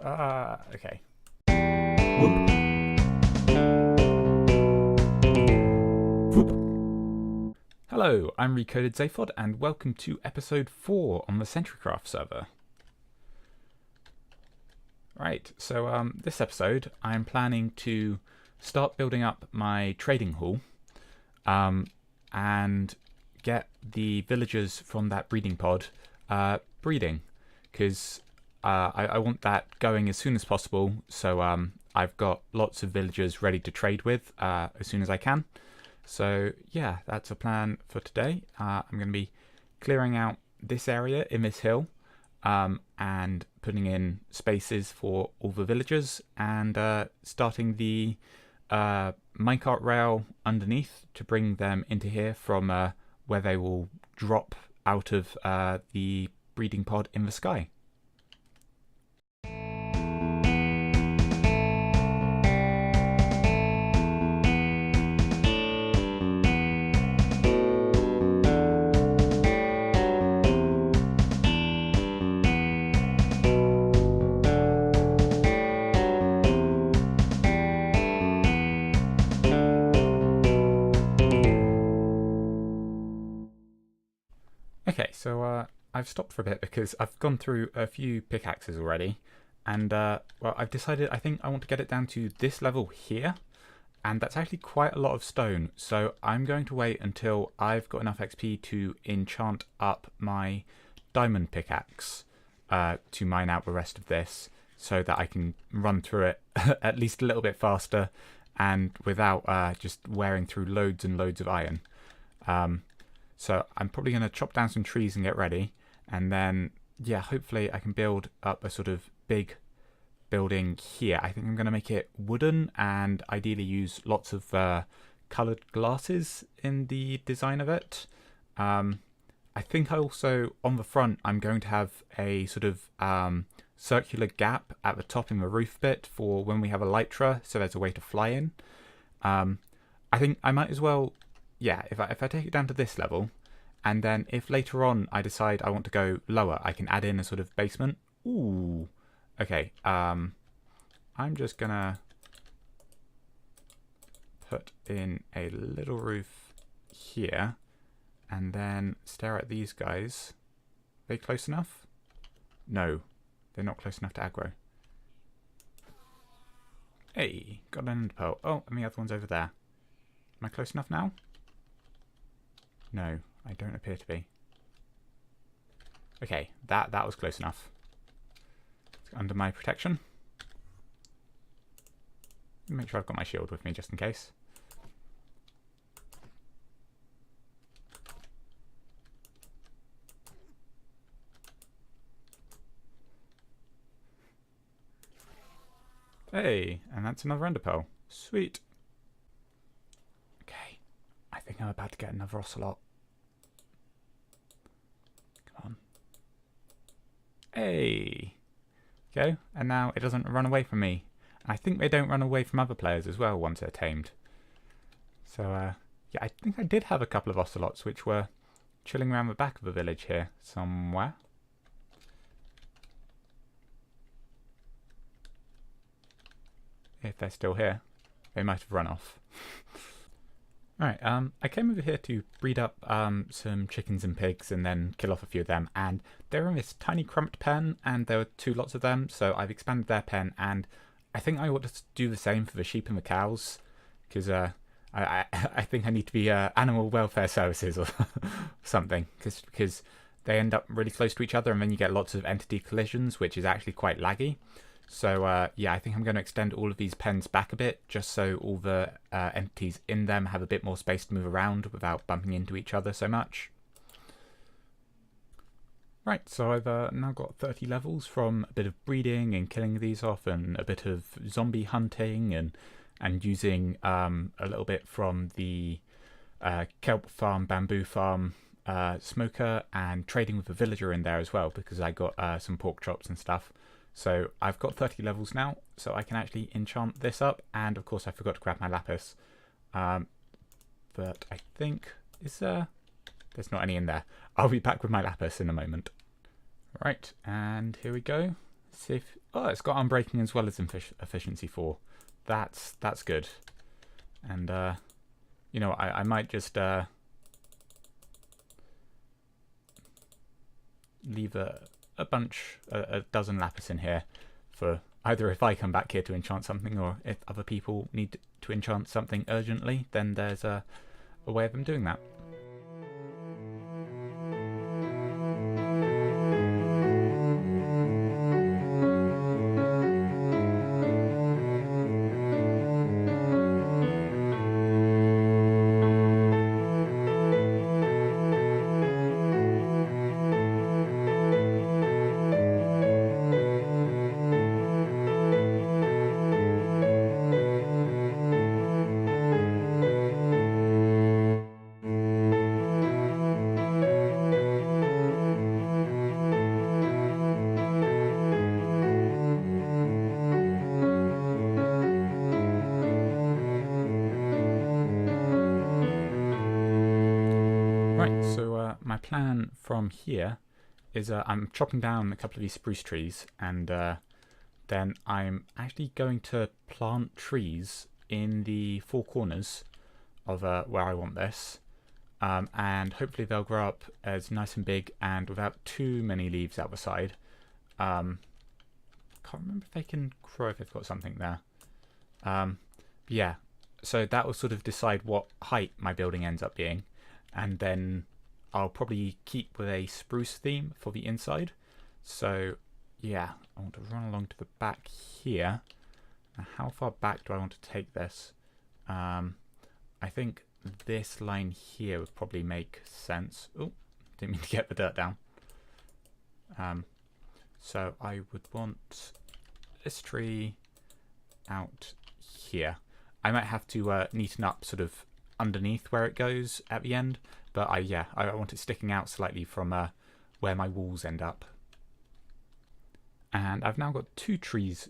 Okay. Hello, I'm Recoded Zaphod, and welcome to episode 4 on the CentriCraft server. Right, so this episode I'm planning to start building up my trading hall and get the villagers from that breeding pod breeding, because I want that going as soon as possible, so I've got lots of villagers ready to trade with as soon as I can. So yeah, that's a plan for today. I'm going to be clearing out this area in this hill and putting in spaces for all the villagers, and starting the minecart rail underneath to bring them into here from where they will drop out of the breeding pod in the sky. Okay, so I've stopped for a bit because I've gone through a few pickaxes already, and well, I've decided I think I want to get it down to this level here, and that's actually quite a lot of stone, so I'm going to wait until I've got enough XP to enchant up my diamond pickaxe to mine out the rest of this, so that I can run through it at least a little bit faster and without just wearing through loads and loads of iron. So I'm probably going to chop down some trees and get ready, and then yeah, hopefully I can build up a sort of big building here. I think I'm going to make it wooden and ideally use lots of coloured glasses in the design of it. I think I also, on the front, I'm going to have a sort of circular gap at the top in the roof bit for when we have elytra, so there's a way to fly in. I think I might as well, yeah, if I take it down to this level, and then if later on I decide I want to go lower, I can add in a sort of basement. Ooh, okay. I'm just gonna put in a little roof here, and then stare at these guys. Are they close enough? No, they're not close enough to aggro. Hey, got an end pearl. Oh, and the other one's over there. Am I close enough now? No, I don't appear to be. Okay, that was close enough. It's under my protection. Make sure I've got my shield with me just in case. Hey, and that's another ender pearl. Sweet. Okay, I think I'm about to get another ocelot. Come on. Hey. Go, and now it doesn't run away from me. I think they don't run away from other players as well once they're tamed. So, yeah, I think I did have a couple of ocelots which were chilling around the back of the village here somewhere. If they're still here. They might have run off. Alright, I came over here to breed up some chickens and pigs and then kill off a few of them, and they're in this tiny crumped pen, and there were two lots of them, so I've expanded their pen, and I think I ought to do the same for the sheep and the cows, because I think I need to be animal welfare services or something, because they end up really close to each other, and then you get lots of entity collisions, which is actually quite laggy. So yeah, I think I'm going to extend all of these pens back a bit, just so all the entities in them have a bit more space to move around without bumping into each other so much. Right, so I've now got 30 levels from a bit of breeding and killing these off, and a bit of zombie hunting, and using a little bit from the kelp farm, bamboo farm, smoker, and trading with a villager in there as well, because I got some pork chops and stuff. So I've got 30 levels now, so I can actually enchant this up, and of course I forgot to grab my lapis. But I think, there's not any in there. I'll be back with my lapis in a moment. Right, and here we go. See if, oh, it's got unbreaking as well as efficiency 4. That's good. And you know, I might just leave a dozen lapis in here for either if I come back here to enchant something, or if other people need to enchant something urgently, then there's a way of them doing that. Right, so my plan from here is I'm chopping down a couple of these spruce trees, and then I'm actually going to plant trees in the four corners of where I want this, and hopefully they'll grow up as nice and big and without too many leaves out the side. Can't remember if they can grow if they've got something there. Yeah, so that will sort of decide what height my building ends up being. And then I'll probably keep with a spruce theme for the inside. So yeah, I want to run along to the back here. Now, how far back do I want to take this? I think this line here would probably make sense. Oh, didn't mean to get the dirt down. So I would want this tree out here. I might have to neaten up sort of underneath where it goes at the end, but I want it sticking out slightly from where my walls end up. And I've now got two trees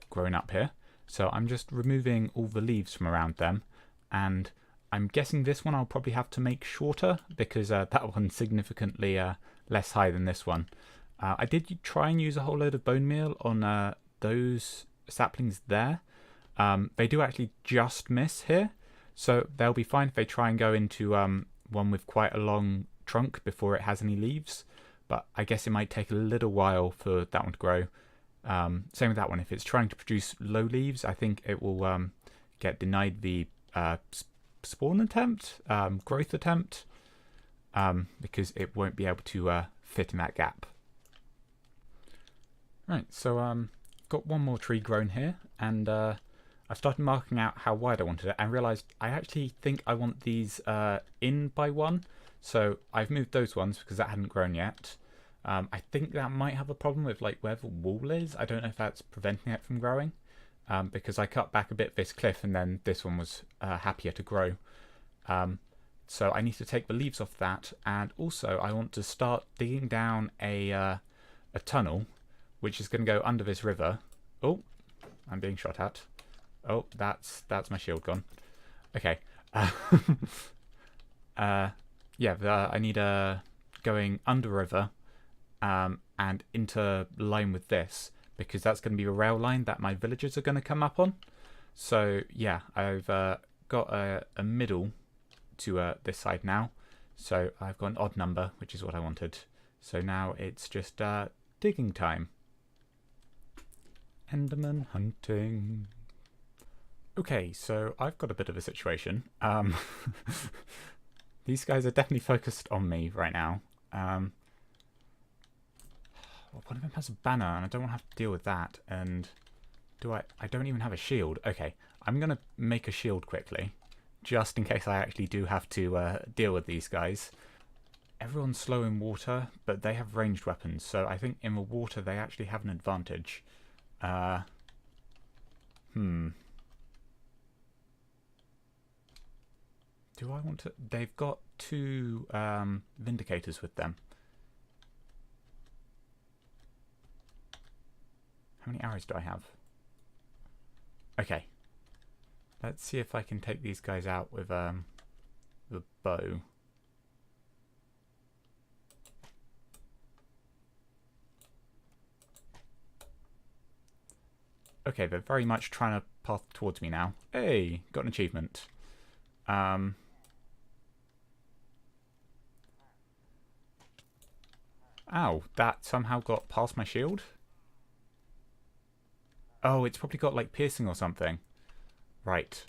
growing up here, so I'm just removing all the leaves from around them, and I'm guessing this one I'll probably have to make shorter because that one's significantly less high than this one. I did try and use a whole load of bone meal on those saplings there. They do actually just miss here, so they'll be fine if they try and go into one with quite a long trunk before it has any leaves. But I guess it might take a little while for that one to grow. Same with that one. If it's trying to produce low leaves, I think it will get denied the spawn attempt, growth attempt, because it won't be able to fit in that gap. Right, so got one more tree grown here, and I started marking out how wide I wanted it, and realised I actually think I want these in by one. So I've moved those ones because that hadn't grown yet. I think that might have a problem with like where the wall is. I don't know if that's preventing it from growing, because I cut back a bit this cliff and then this one was happier to grow. So I need to take the leaves off that, and also I want to start digging down a tunnel which is going to go under this river. Oh, I'm being shot at. Oh, that's my shield gone. Okay. Yeah, I need going under river and into line with this, because that's going to be a rail line that my villagers are going to come up on. So yeah, I've got a middle to this side now. So I've got an odd number, which is what I wanted. So now it's just digging time. Enderman hunting. Okay, so I've got a bit of a situation. These guys are definitely focused on me right now. Well, one of them has a banner, and I don't want to have to deal with that. And I don't even have a shield. Okay, I'm going to make a shield quickly, just in case I actually do have to deal with these guys. Everyone's slow in water, but they have ranged weapons, so I think in the water they actually have an advantage. Do I want to... They've got two Vindicators with them. How many arrows do I have? Okay. Let's see if I can take these guys out with the bow. Okay, they're very much trying to path towards me now. Hey, got an achievement. Ow, that somehow got past my shield? Oh, it's probably got like piercing or something. Right.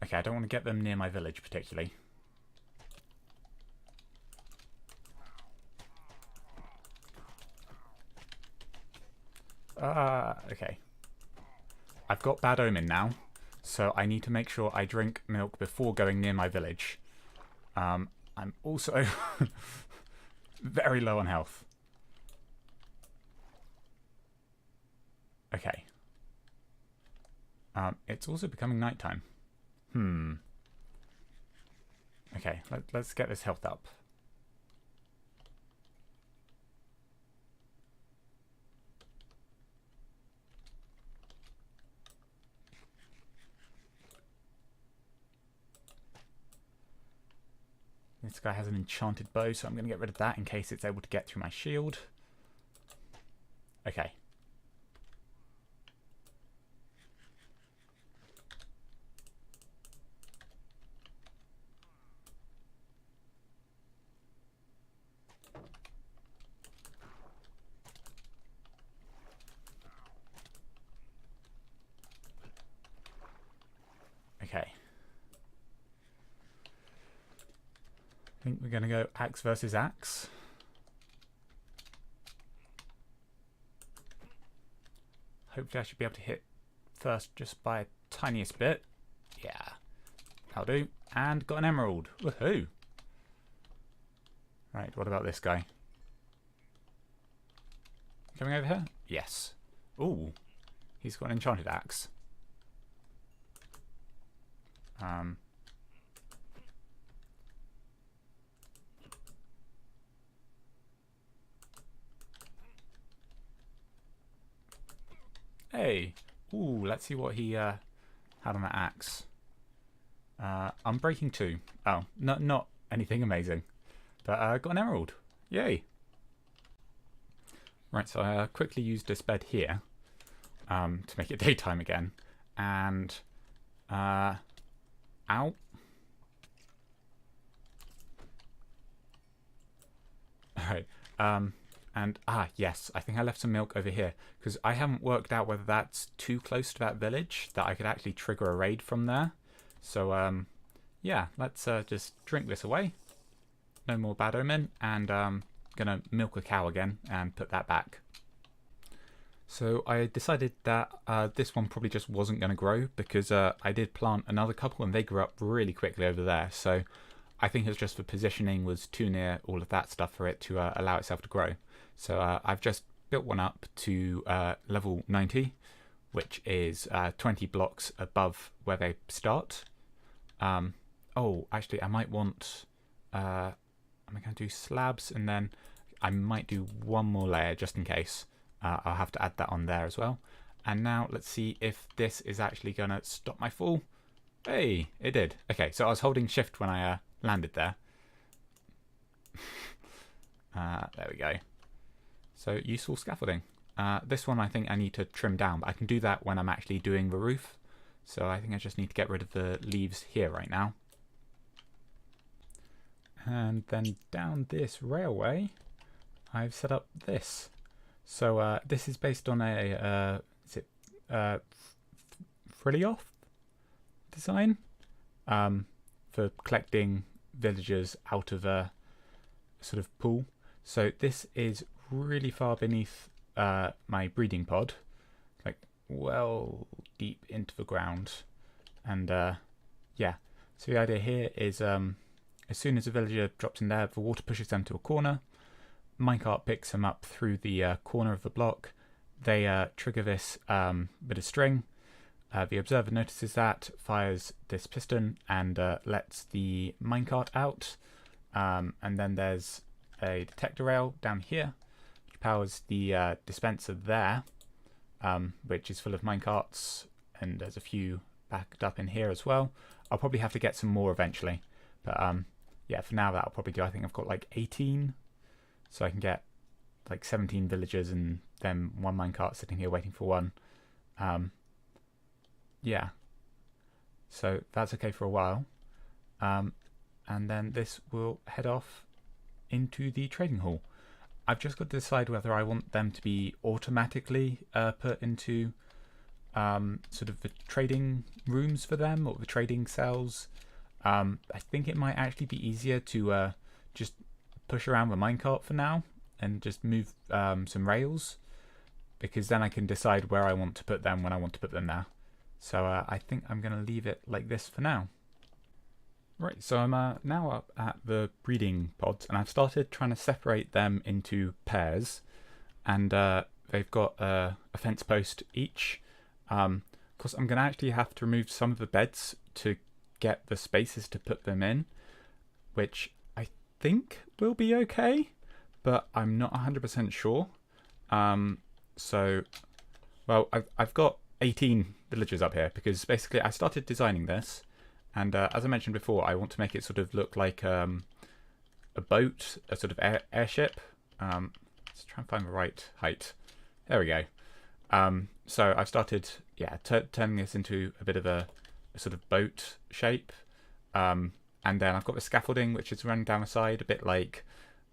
Okay, I don't want to get them near my village particularly. Okay. I've got bad omen now, so I need to make sure I drink milk before going near my village. I'm also very low on health. Okay. It's also becoming nighttime. Okay, let's get this health up. This guy has an enchanted bow, so I'm going to get rid of that in case it's able to get through my shield. Okay. Okay. I think we're going to go axe versus axe. Hopefully I should be able to hit first just by a tiniest bit. Yeah, that'll do. And got an emerald. Woohoo! Right, what about this guy? Coming over here? Yes. Ooh, he's got an enchanted axe. Hey, ooh, let's see what he had on that axe. Unbreaking 2. Oh, not anything amazing, but got an emerald. Yay! Right, so I quickly used this bed here to make it daytime again, and ow. Alright, and yes, I think I left some milk over here because I haven't worked out whether that's too close to that village that I could actually trigger a raid from there. So yeah, let's just drink this away. No more bad omen, and gonna milk a cow again and put that back. So I decided that this one probably just wasn't going to grow because I did plant another couple and they grew up really quickly over there. So I think it's just the positioning was too near all of that stuff for it to allow itself to grow. So I've just built one up to level 90, which is 20 blocks above where they start. Oh, actually, I might want... I'm going to do slabs, and then I might do one more layer just in case. I'll have to add that on there as well. And now let's see if this is actually going to stop my fall. Hey, it did. Okay, so I was holding shift when I landed there. There we go. So useful scaffolding. This one I think I need to trim down, but I can do that when I'm actually doing the roof. So I think I just need to get rid of the leaves here right now. And then down this railway, I've set up this. So this is based on a Frilioth design for collecting villagers out of a sort of pool. So this is really far beneath my breeding pod, like well deep into the ground. And yeah, so the idea here is as soon as a villager drops in there, the water pushes them to a corner. Minecart picks them up through the corner of the block. They trigger this bit of string. The observer notices that, fires this piston, and lets the minecart out. And then there's a detector rail down here, which powers the dispenser there, which is full of minecarts and there's a few backed up in here as well. I'll probably have to get some more eventually, but yeah, for now that'll probably do. I think I've got like 18, so I can get like 17 villagers and then one minecart sitting here waiting for one. Yeah, so that's okay for a while, and then this will head off into the trading hall. I've just got to decide whether I want them to be automatically put into sort of the trading rooms for them, or the trading cells. I think it might actually be easier to just push around the minecart for now and just move some rails, because then I can decide where I want to put them when I want to put them there. So I think I'm going to leave it like this for now. Right, so I'm now up at the breeding pods, and I've started trying to separate them into pairs, and they've got a fence post each. Of course, I'm going to actually have to remove some of the beds to get the spaces to put them in, which I think will be okay, but I'm not 100% sure. So, well, I've got 18 villagers up here, because basically I started designing this, and as I mentioned before, I want to make it sort of look like a boat, a sort of airship. Let's try and find the right height. There we go. So I've started, yeah, turning this into a bit of a sort of boat shape, and then I've got the scaffolding which is running down the side, a bit like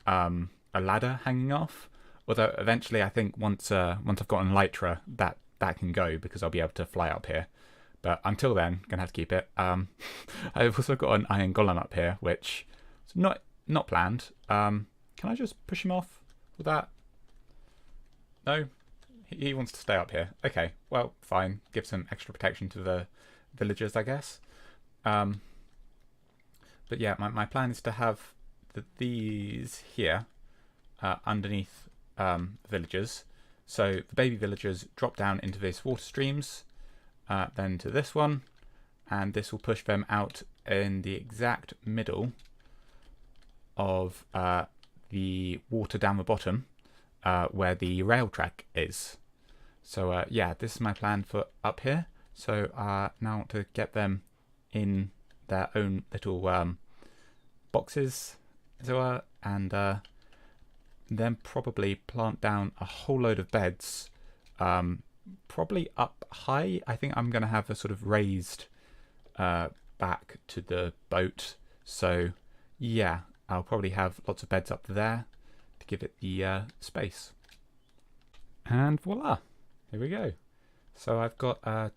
a ladder hanging off. Although eventually, I think once I've gotten Elytra, that can go, because I'll be able to fly up here. But until then, gonna have to keep it. I've also got an iron golem up here, which is not planned. Can I just push him off with that? No, he wants to stay up here. Okay, well, fine. Give some extra protection to the villagers, I guess. But yeah, my plan is to have these here underneath villagers. So the baby villagers drop down into these water streams, then to this one, and this will push them out in the exact middle of the water down the bottom, where the rail track is. So yeah, this is my plan for up here. So now I want to get them in their own little boxes, so and then probably plant down a whole load of beds, probably up high. I think I'm going to have a sort of raised back to the boat. So yeah, I'll probably have lots of beds up there to give it the space. And voila, here we go. So I've got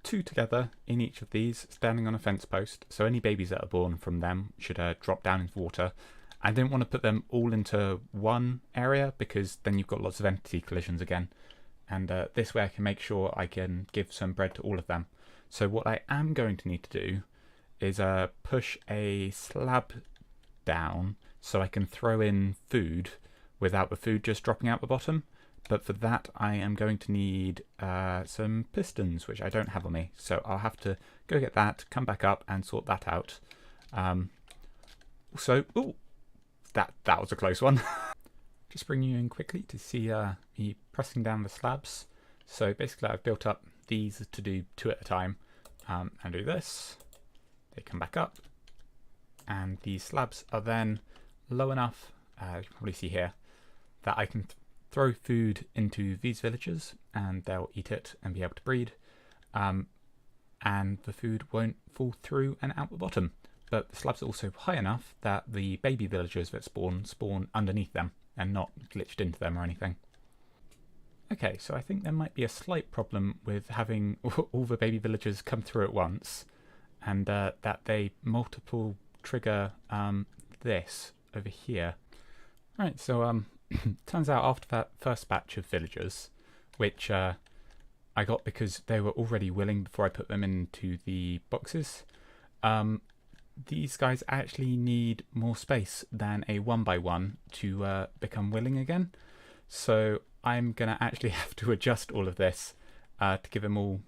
2 together in each of these, standing on a fence post. So any babies that are born from them should drop down into water. I didn't want to put them all into one area, because then you've got lots of entity collisions again. And this way I can make sure I can give some bread to all of them. So what I am going to need to do is push a slab down so I can throw in food without the food just dropping out the bottom. But for that I am going to need some pistons, which I don't have on me. So I'll have to go get that, come back up and sort that out. So, ooh, that was a close one. Just bring you in quickly to see me pressing down the slabs. So basically I've built up these to do 2 at a time, and do this. They come back up, and these slabs are then low enough, you can probably see here, that I can throw food into these villagers and they'll eat it and be able to breed, and the food won't fall through and out the bottom. But the slabs are also high enough that the baby villagers that spawn underneath them and not glitched into them or anything. Okay, so I think there might be a slight problem with having all the baby villagers come through at once, and that they multiple trigger this over here. Right, so turns out after that first batch of villagers, which I got because they were already willing before I put them into the boxes, these guys actually need more space than a 1x1 to become willing again. So I'm going to actually have to adjust all of this to give them all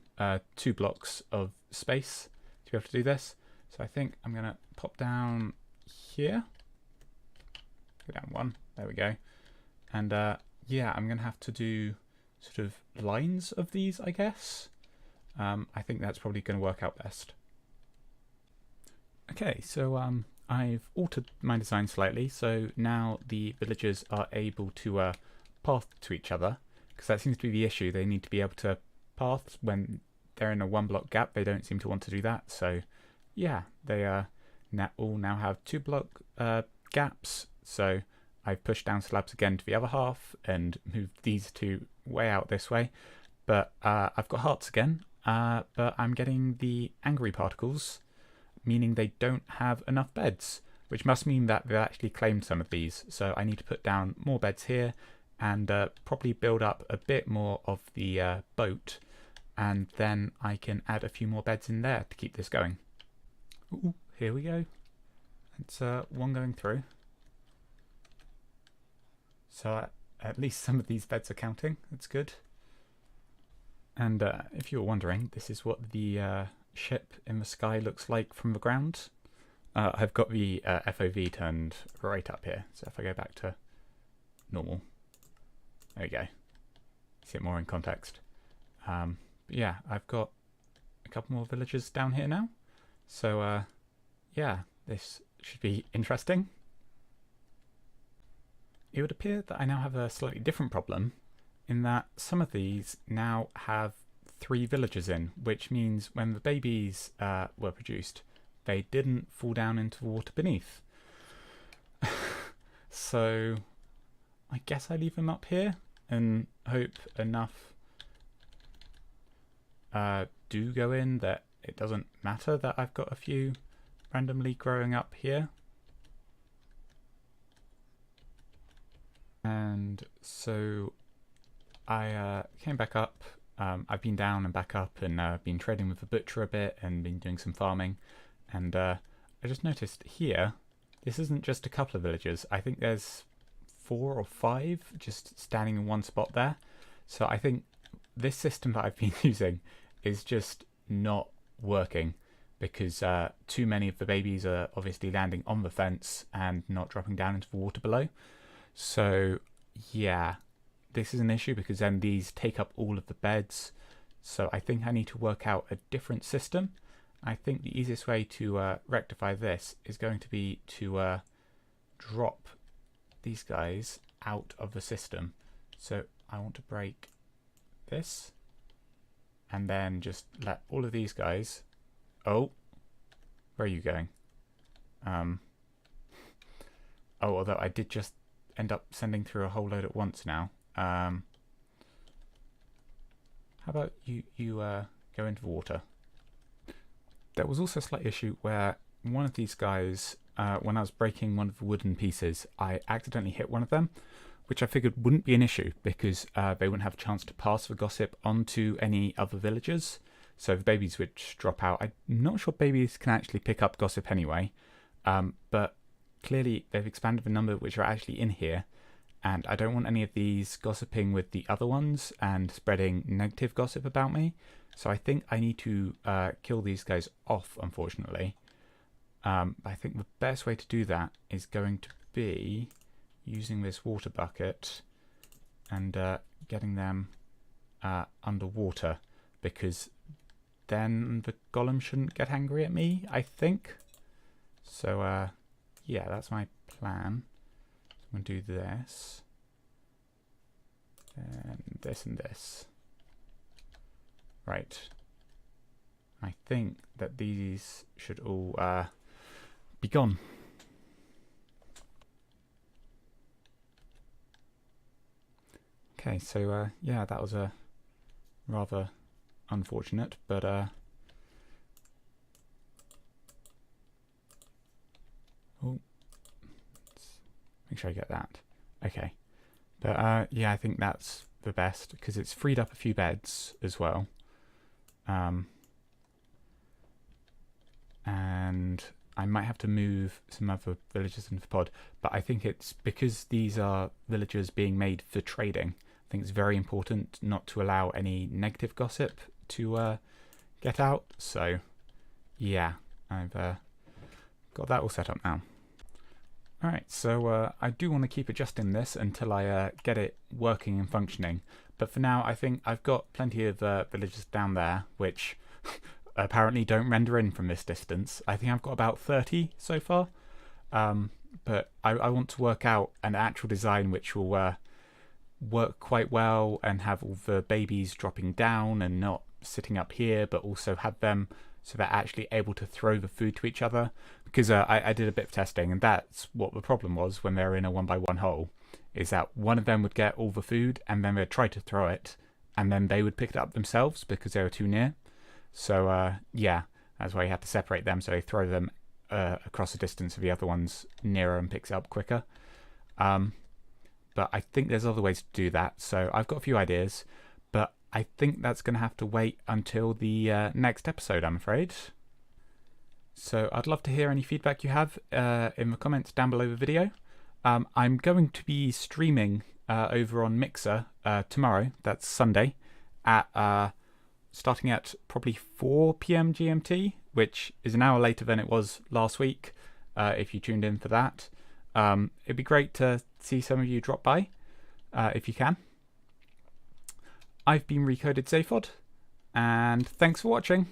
2 blocks of space to be able to do this. So I think I'm going to pop down here. Go down 1. There we go. And yeah, I'm going to have to do sort of lines of these, I guess. I think that's probably going to work out best. Okay, so I've altered my design slightly, so now the villagers are able to path to each other, because that seems to be the issue. They need to be able to path when they're in a 1-block gap. They don't seem to want to do that, so yeah, they all now have 2-block gaps, so I've pushed down slabs again to the other half and moved these two way out this way, but I've got hearts again, but I'm getting the angry particles, meaning they don't have enough beds, which must mean that they've actually claimed some of these. So I need to put down more beds here and probably build up a bit more of the boat, and then I can add a few more beds in there to keep this going. Ooh, here we go. It's one going through. So at least some of these beds are counting. That's good. And if you were wondering, this is what the ship in the sky looks like from the ground. I've got the FOV turned right up here, so if I go back to normal, there we go, see it more in context. But yeah, I've got a couple more villagers down here now, so yeah, this should be interesting. It would appear that I now have a slightly different problem, in that some of these now have 3 villagers in, which means when the babies were produced, they didn't fall down into the water beneath. So I guess I leave them up here and hope enough do go in that it doesn't matter that I've got a few randomly growing up here. And so I came back up. I've been down and back up and been trading with the butcher a bit and been doing some farming. And I just noticed here, this isn't just a couple of villagers. I think there's 4 or 5 just standing in one spot there. So I think this system that I've been using is just not working, because too many of the babies are obviously landing on the fence and not dropping down into the water below. So yeah, this is an issue, because then these take up all of the beds. So I think I need to work out a different system. I think the easiest way to rectify this is going to be to drop these guys out of the system. So I want to break this and then just let all of these guys... Oh, where are you going? Oh, although I did just end up sending through a whole load at once now. How about you go into the water? There was also a slight issue where one of these guys, when I was breaking one of the wooden pieces, I accidentally hit one of them, which I figured wouldn't be an issue because they wouldn't have a chance to pass the gossip onto any other villagers. So the babies would drop out. I'm not sure babies can actually pick up gossip anyway, but clearly they've expanded the number which are actually in here, and I don't want any of these gossiping with the other ones and spreading negative gossip about me. So I think I need to kill these guys off, unfortunately. I think the best way to do that is going to be using this water bucket and getting them underwater, because then the golem shouldn't get angry at me, I think. So yeah, that's my plan. I'm going to do this, and this and this. Right. I think that these should all be gone. Okay, so yeah, that was a rather unfortunate, but oh, let's make sure I get that. Okay, but yeah, I think that's the best because it's freed up a few beds as well. And I might have to move some other villagers into the pod, but I think it's because these are villagers being made for trading. I think it's very important not to allow any negative gossip to get out. So yeah, I've got that all set up now. Alright, so I do want to keep adjusting this until I get it working and functioning, But for now, I think I've got plenty of villagers down there, which apparently don't render in from this distance. I think I've got about 30 so far. But I want to work out an actual design which will work quite well and have all the babies dropping down and not sitting up here, but also have them so they're actually able to throw the food to each other. Because I did a bit of testing, and that's what the problem was when they were in a 1x1 hole, is that one of them would get all the food and then they'd try to throw it, and then they would pick it up themselves because they were too near. So yeah, that's why you have to separate them, so they throw them across the distance of the other one's nearer and picks it up quicker. But I think there's other ways to do that, so I've got a few ideas, but I think that's going to have to wait until the next episode, I'm afraid. So I'd love to hear any feedback you have in the comments down below the video. I'm going to be streaming over on Mixer tomorrow, that's Sunday, at starting at probably 4 PM GMT, which is an hour later than it was last week, if you tuned in for that. It'd be great to see some of you drop by, if you can. I've been Recoded Zaphod, and thanks for watching.